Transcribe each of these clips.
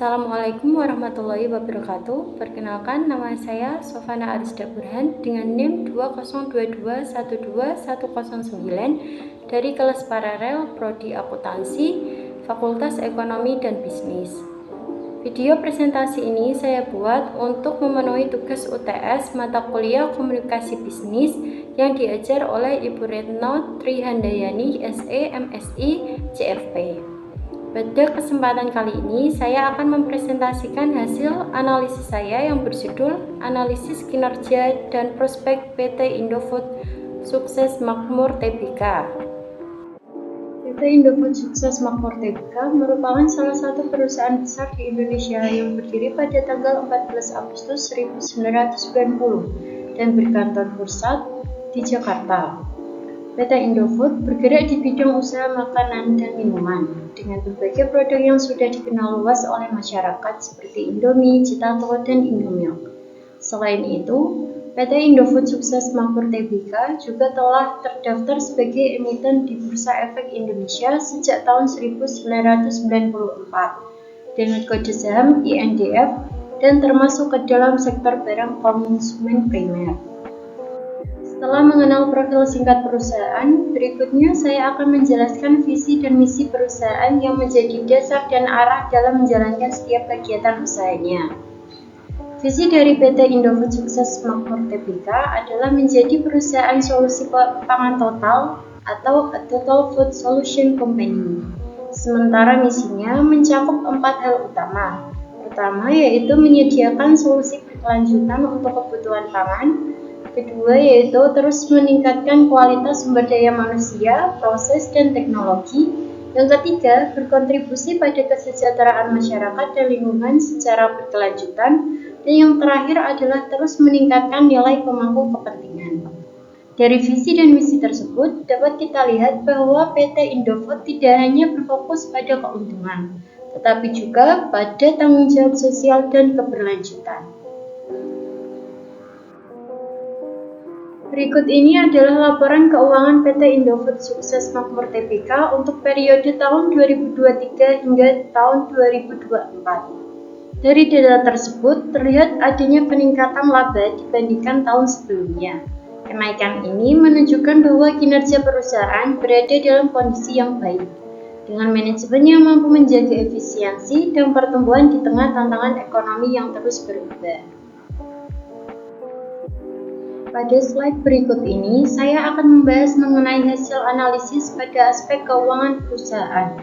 Assalamualaikum warahmatullahi wabarakatuh. Perkenalkan, nama saya Sofana Arisda Burhan dengan NIM 202212109 dari kelas paralel Prodi Akuntansi, Fakultas Ekonomi dan Bisnis. Video presentasi ini saya buat untuk memenuhi tugas UTS mata kuliah Komunikasi Bisnis yang diajar oleh Ibu Retno Trihandayani, SE, MSI, CFP. Pada kesempatan kali ini, saya akan mempresentasikan hasil analisis saya yang berjudul Analisis Kinerja dan Prospek PT Indofood Sukses Makmur Tbk. PT Indofood Sukses Makmur Tbk merupakan salah satu perusahaan besar di Indonesia yang berdiri pada tanggal 14 Agustus 1990 dan berkantor pusat di Jakarta. PT Indofood bergerak di bidang usaha makanan dan minuman dengan berbagai produk yang sudah dikenal luas oleh masyarakat seperti Indomie, Citato, dan Indomilk. Selain itu, PT Indofood Sukses Makmur Tbk juga telah terdaftar sebagai emiten di Bursa Efek Indonesia sejak tahun 1994 dengan kode saham INDF dan termasuk ke dalam sektor barang konsumen primer. Setelah mengenal profil singkat perusahaan, berikutnya saya akan menjelaskan visi dan misi perusahaan yang menjadi dasar dan arah dalam menjalankan setiap kegiatan usahanya. Visi dari PT Indofood Sukses Makmur Tbk adalah menjadi perusahaan solusi pangan total atau a Total Food Solution Company. Sementara misinya mencakup 4 hal utama. Pertama yaitu menyediakan solusi berkelanjutan untuk kebutuhan pangan. Kedua yaitu terus meningkatkan kualitas sumber daya manusia, proses, dan teknologi. Yang ketiga, berkontribusi pada kesejahteraan masyarakat dan lingkungan secara berkelanjutan. Dan yang terakhir adalah terus meningkatkan nilai pemangku kepentingan. Dari visi dan misi tersebut, dapat kita lihat bahwa PT Indofood tidak hanya berfokus pada keuntungan, tetapi juga pada tanggung jawab sosial dan keberlanjutan. Berikut ini adalah laporan keuangan PT Indofood Sukses Makmur Tbk untuk periode tahun 2023 hingga tahun 2024. Dari data tersebut, terlihat adanya peningkatan laba dibandingkan tahun sebelumnya. Kenaikan ini menunjukkan bahwa kinerja perusahaan berada dalam kondisi yang baik, dengan manajemen yang mampu menjaga efisiensi dan pertumbuhan di tengah tantangan ekonomi yang terus berubah. Pada slide berikut ini, saya akan membahas mengenai hasil analisis pada aspek keuangan perusahaan.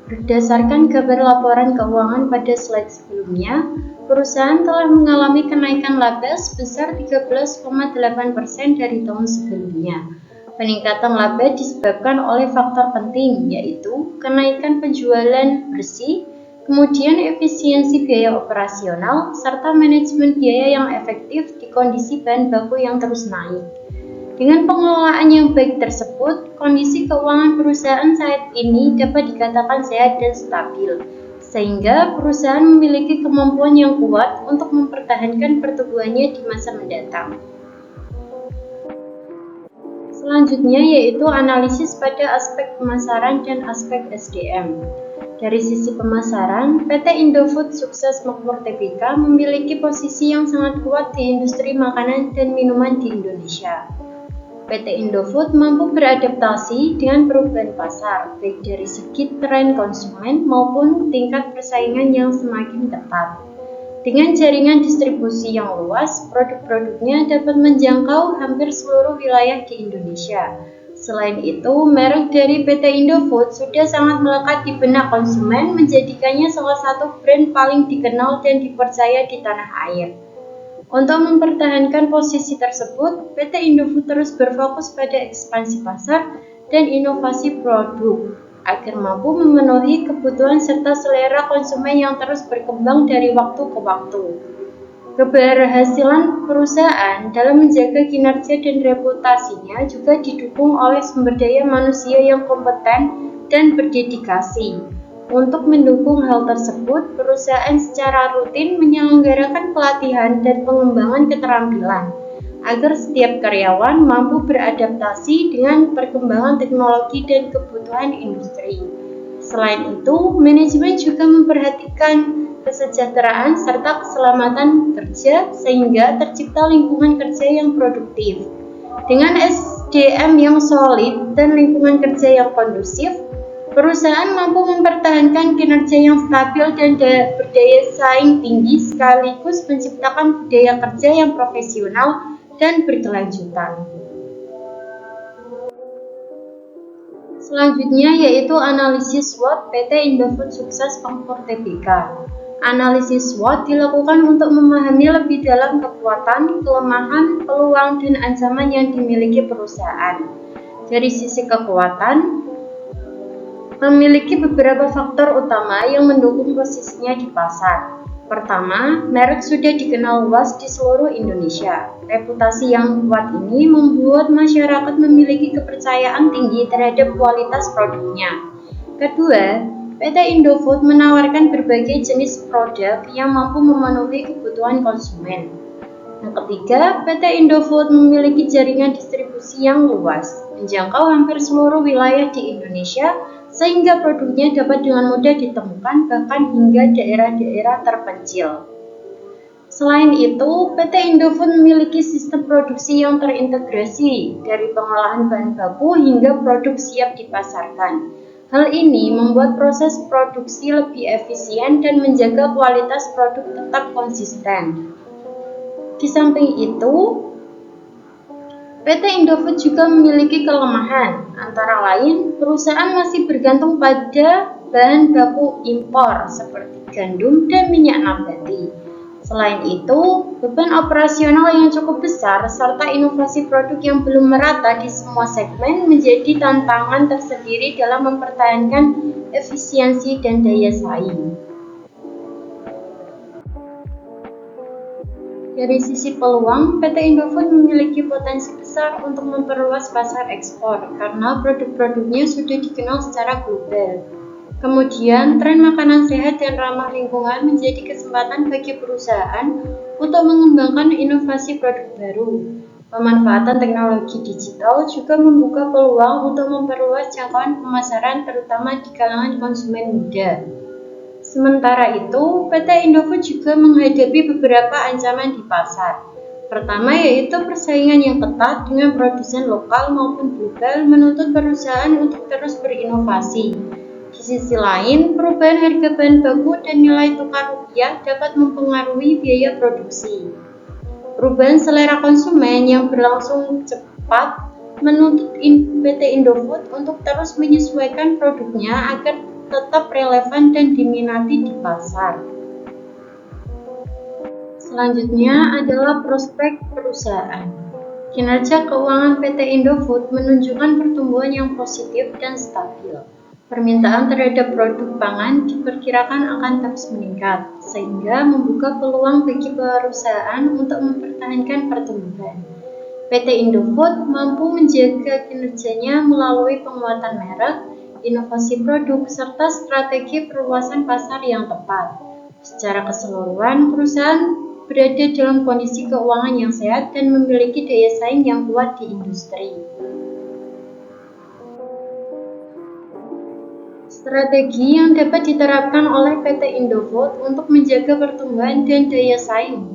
Berdasarkan gambar laporan keuangan pada slide sebelumnya, perusahaan telah mengalami kenaikan laba sebesar 13,8% dari tahun sebelumnya. Peningkatan laba disebabkan oleh faktor penting, yaitu kenaikan penjualan bersih, kemudian efisiensi biaya operasional, serta manajemen biaya yang efektif di kondisi bahan baku yang terus naik. Dengan pengelolaan yang baik tersebut, kondisi keuangan perusahaan saat ini dapat dikatakan sehat dan stabil, sehingga perusahaan memiliki kemampuan yang kuat untuk mempertahankan pertumbuhannya di masa mendatang. Selanjutnya yaitu analisis pada aspek pemasaran dan aspek SDM. Dari sisi pemasaran, PT Indofood Sukses Makmur Tbk memiliki posisi yang sangat kuat di industri makanan dan minuman di Indonesia. PT Indofood mampu beradaptasi dengan perubahan pasar, baik dari segi tren konsumen maupun tingkat persaingan yang semakin ketat. Dengan jaringan distribusi yang luas, produk-produknya dapat menjangkau hampir seluruh wilayah di Indonesia. Selain itu, merek dari PT Indofood sudah sangat melekat di benak konsumen, menjadikannya salah satu brand paling dikenal dan dipercaya di tanah air. Untuk mempertahankan posisi tersebut, PT Indofood terus berfokus pada ekspansi pasar dan inovasi produk, agar mampu memenuhi kebutuhan serta selera konsumen yang terus berkembang dari waktu ke waktu. Keberhasilan perusahaan dalam menjaga kinerja dan reputasinya juga didukung oleh sumber daya manusia yang kompeten dan berdedikasi. Untuk mendukung hal tersebut, perusahaan secara rutin menyelenggarakan pelatihan dan pengembangan keterampilan, agar setiap karyawan mampu beradaptasi dengan perkembangan teknologi dan kebutuhan industri. Selain itu, manajemen juga memperhatikan kesejahteraan, serta keselamatan kerja sehingga tercipta lingkungan kerja yang produktif. Dengan SDM yang solid dan lingkungan kerja yang kondusif, perusahaan mampu mempertahankan kinerja yang stabil dan berdaya saing tinggi sekaligus menciptakan budaya kerja yang profesional dan berkelanjutan. Selanjutnya yaitu analisis SWOT PT Indofood Sukses Pengkur Tbk. Analisis SWOT dilakukan untuk memahami lebih dalam kekuatan, kelemahan, peluang, dan ancaman yang dimiliki perusahaan. Dari sisi kekuatan, memiliki beberapa faktor utama yang mendukung posisinya di pasar. Pertama, merek sudah dikenal luas di seluruh Indonesia. Reputasi yang kuat ini membuat masyarakat memiliki kepercayaan tinggi terhadap kualitas produknya. Kedua, PT Indofood menawarkan berbagai jenis produk yang mampu memenuhi kebutuhan konsumen. Yang ketiga, PT Indofood memiliki jaringan distribusi yang luas, menjangkau hampir seluruh wilayah di Indonesia, sehingga produknya dapat dengan mudah ditemukan bahkan hingga daerah-daerah terpencil. Selain itu, PT Indofood memiliki sistem produksi yang terintegrasi dari pengolahan bahan baku hingga produk siap dipasarkan. Hal ini membuat proses produksi lebih efisien dan menjaga kualitas produk tetap konsisten. Di samping itu, PT Indofood juga memiliki kelemahan, antara lain perusahaan masih bergantung pada bahan baku impor seperti gandum dan minyak nabati. Selain itu, beban operasional yang cukup besar serta inovasi produk yang belum merata di semua segmen menjadi tantangan tersendiri dalam mempertahankan efisiensi dan daya saing. Dari sisi peluang, PT Indofood memiliki potensi besar untuk memperluas pasar ekspor karena produk-produknya sudah dikenal secara global. Kemudian, tren makanan sehat dan ramah lingkungan menjadi kesempatan bagi perusahaan untuk mengembangkan inovasi produk baru. Pemanfaatan teknologi digital juga membuka peluang untuk memperluas jangkauan pemasaran terutama di kalangan konsumen muda. Sementara itu, PT Indofood juga menghadapi beberapa ancaman di pasar. Pertama yaitu persaingan yang ketat dengan produsen lokal maupun global menuntut perusahaan untuk terus berinovasi. Di sisi lain, perubahan harga bahan baku dan nilai tukar rupiah dapat mempengaruhi biaya produksi. Perubahan selera konsumen yang berlangsung cepat menuntut PT Indofood untuk terus menyesuaikan produknya agar tetap relevan dan diminati di pasar. Selanjutnya adalah prospek perusahaan. Kinerja keuangan PT Indofood menunjukkan pertumbuhan yang positif dan stabil. Permintaan terhadap produk pangan diperkirakan akan terus meningkat, sehingga membuka peluang bagi perusahaan untuk mempertahankan pertumbuhan. PT Indofood mampu menjaga kinerjanya melalui penguatan merek, inovasi produk, serta strategi perluasan pasar yang tepat. Secara keseluruhan, perusahaan berada dalam kondisi keuangan yang sehat dan memiliki daya saing yang kuat di industri. Strategi yang dapat diterapkan oleh PT Indofood untuk menjaga pertumbuhan dan daya saing.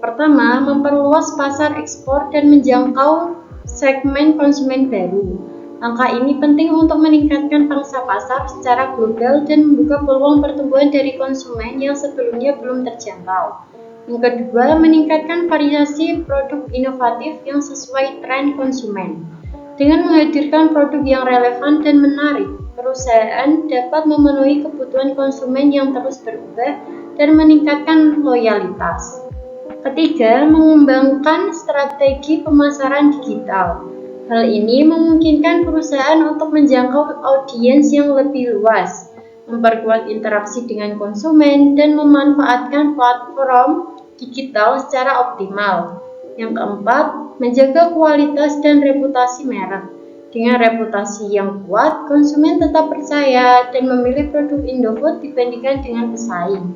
Pertama, memperluas pasar ekspor dan menjangkau segmen konsumen baru. Langkah ini penting untuk meningkatkan pangsa pasar secara global dan membuka peluang pertumbuhan dari konsumen yang sebelumnya belum terjangkau. Yang kedua, meningkatkan variasi produk inovatif yang sesuai tren konsumen. Dengan menghadirkan produk yang relevan dan menarik, perusahaan dapat memenuhi kebutuhan konsumen yang terus berubah dan meningkatkan loyalitas. Ketiga, mengembangkan strategi pemasaran digital. Hal ini memungkinkan perusahaan untuk menjangkau audiens yang lebih luas, memperkuat interaksi dengan konsumen, dan memanfaatkan platform digital secara optimal. Yang keempat, menjaga kualitas dan reputasi merek. Dengan reputasi yang kuat, konsumen tetap percaya dan memilih produk Indofood dibandingkan dengan pesaing.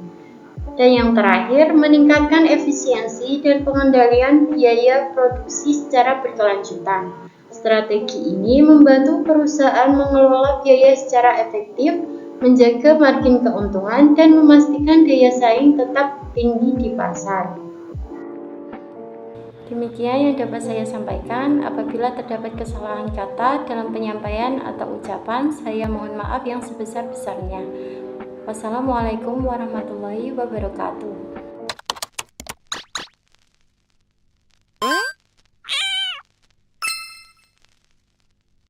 Dan yang terakhir, meningkatkan efisiensi dan pengendalian biaya produksi secara berkelanjutan. Strategi ini membantu perusahaan mengelola biaya secara efektif, menjaga margin keuntungan, dan memastikan daya saing tetap tinggi di pasar. Demikian yang dapat saya sampaikan. Apabila terdapat kesalahan kata dalam penyampaian atau ucapan, saya mohon maaf yang sebesar-besarnya. Wassalamualaikum warahmatullahi wabarakatuh.